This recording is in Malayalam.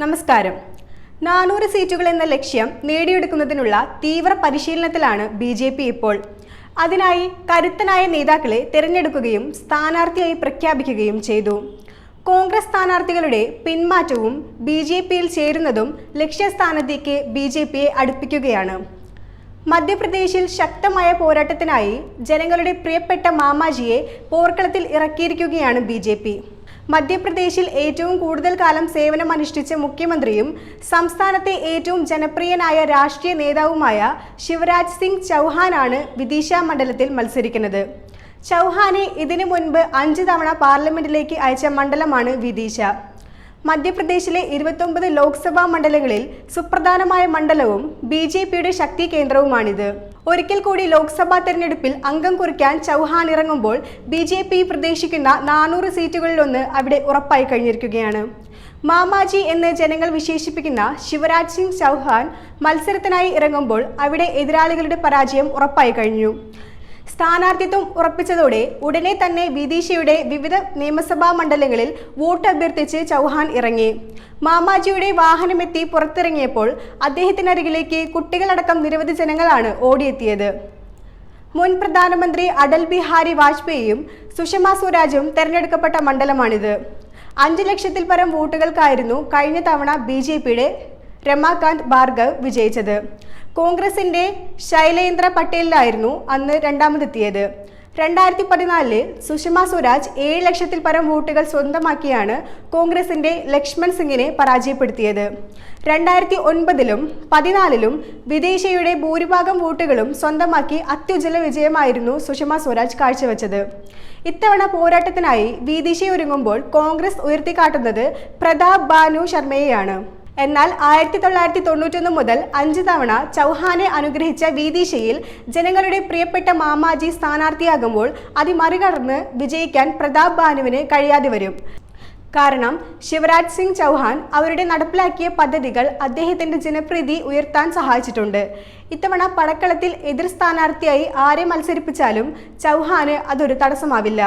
നമസ്കാരം. 400 സീറ്റുകൾ എന്ന ലക്ഷ്യം നേടിയെടുക്കുന്നതിനുള്ള തീവ്ര പരിശീലനത്തിലാണ് BJP ഇപ്പോൾ. അതിനായി കരുത്തനായ നേതാക്കളെ തിരഞ്ഞെടുക്കുകയും സ്ഥാനാർത്ഥിയായി പ്രഖ്യാപിക്കുകയും ചെയ്തു. കോൺഗ്രസ് സ്ഥാനാർത്ഥികളുടെ പിന്മാറ്റവും BJPയിൽ ചേരുന്നതും ലക്ഷ്യസ്ഥാനത്തേക്ക് BJPയെ അടുപ്പിക്കുകയാണ്. മധ്യപ്രദേശിൽ ശക്തമായ പോരാട്ടത്തിനായി ജനങ്ങളുടെ പ്രിയപ്പെട്ട മാമാജിയെ പോർക്കളത്തിൽ ഇറക്കിയിരിക്കുകയാണ് BJP. മധ്യപ്രദേശിൽ ഏറ്റവും കൂടുതൽ കാലം സേവനമനുഷ്ഠിച്ച മുഖ്യമന്ത്രിയും സംസ്ഥാനത്തെ ഏറ്റവും ജനപ്രിയനായ രാഷ്ട്രീയ നേതാവുമായ ശിവരാജ് സിംഗ് ചൗഹാനാണ് വിദിശ മണ്ഡലത്തിൽ മത്സരിക്കുന്നത്. ചൗഹാനെ ഇതിനു മുൻപ് 5 തവണ പാർലമെന്റിലേക്ക് അയച്ച മണ്ഡലമാണ് വിദിശ. മധ്യപ്രദേശിലെ 29 ലോക്സഭാ മണ്ഡലങ്ങളിൽ സുപ്രധാനമായ മണ്ഡലവും BJPയുടെ ശക്തി കേന്ദ്രവുമാണിത്. ഒരിക്കൽ കൂടി ലോക്സഭാ തെരഞ്ഞെടുപ്പിൽ അംഗം കുറിക്കാൻ ചൗഹാൻ ഇറങ്ങുമ്പോൾ BJP പ്രതീക്ഷിക്കുന്ന 400 സീറ്റുകളിലൊന്ന് അവിടെ ഉറപ്പായി കഴിഞ്ഞിരിക്കുകയാണ്. മാമാജി എന്ന് ജനങ്ങൾ വിശേഷിപ്പിക്കുന്ന ശിവരാജ് സിംഗ് ചൗഹാൻ മത്സരത്തിനായി ഇറങ്ങുമ്പോൾ അവിടെ എതിരാളികളുടെ പരാജയം ഉറപ്പായി കഴിഞ്ഞു. സ്ഥാനാർത്ഥിത്വം ഉറപ്പിച്ചതോടെ ഉടനെ തന്നെ വിദിശയുടെ വിവിധ നിയമസഭാ മണ്ഡലങ്ങളിൽ വോട്ട് അഭ്യർത്ഥിച്ച് ചൗഹാൻ ഇറങ്ങി. മാമാജിയുടെ വാഹനമെത്തി പുറത്തിറങ്ങിയപ്പോൾ അദ്ദേഹത്തിനരികിലേക്ക് കുട്ടികളടക്കം നിരവധി ജനങ്ങളാണ് ഓടിയെത്തിയത്. മുൻ പ്രധാനമന്ത്രി അടൽ ബിഹാരി വാജ്പേയിയും സുഷമ സ്വരാജും തെരഞ്ഞെടുക്കപ്പെട്ട മണ്ഡലമാണിത്. 5 ലക്ഷത്തിൽ പരം വോട്ടുകൾക്കായിരുന്നു കഴിഞ്ഞ തവണ BJPയുടെ രമാകാന്ത് ഭാർഗവ് വിജയിച്ചത്. കോൺഗ്രസിന്റെ ശൈലേന്ദ്ര പട്ടേലിലായിരുന്നു അന്ന് രണ്ടാമതെത്തിയത്. 2014 സുഷമ സ്വരാജ് 7 ലക്ഷത്തിൽ പരം വോട്ടുകൾ സ്വന്തമാക്കിയാണ് കോൺഗ്രസിന്റെ ലക്ഷ്മൺ സിംഗിനെ പരാജയപ്പെടുത്തിയത്. 2009 14 വിദേശയുടെ ഭൂരിഭാഗം വോട്ടുകളും സ്വന്തമാക്കി അത്യുജ്വല വിജയമായിരുന്നു സുഷമ സ്വരാജ് കാഴ്ചവെച്ചത്. ഇത്തവണ പോരാട്ടത്തിനായി വിദിശയൊരുങ്ങുമ്പോൾ കോൺഗ്രസ് ഉയർത്തിക്കാട്ടുന്നത് പ്രതാപ് ബാനു ശർമ്മയെയാണ്. എന്നാൽ 1991 മുതൽ 5 തവണ ചൗഹാനെ അനുഗ്രഹിച്ച വിദിശയിൽ ജനങ്ങളുടെ പ്രിയപ്പെട്ട മാമാജി സ്ഥാനാർത്ഥിയാകുമ്പോൾ മറികടന്ന് വിജയിക്കാൻ പ്രതാപ് ബാനുവിന് കഴിയാതെ വരും. കാരണം ശിവരാജ് സിംഗ് ചൗഹാൻ അവരുടെ നടപ്പിലാക്കിയ പദ്ധതികൾ അദ്ദേഹത്തിന്റെ ജനപ്രീതി ഉയർത്താൻ സഹായിച്ചിട്ടുണ്ട്. ഇത്തവണ പടക്കളത്തിൽ എതിർ സ്ഥാനാർത്ഥിയായി ആരെ മത്സരിപ്പിച്ചാലും ചൗഹാന് അതൊരു തടസ്സമാവില്ല.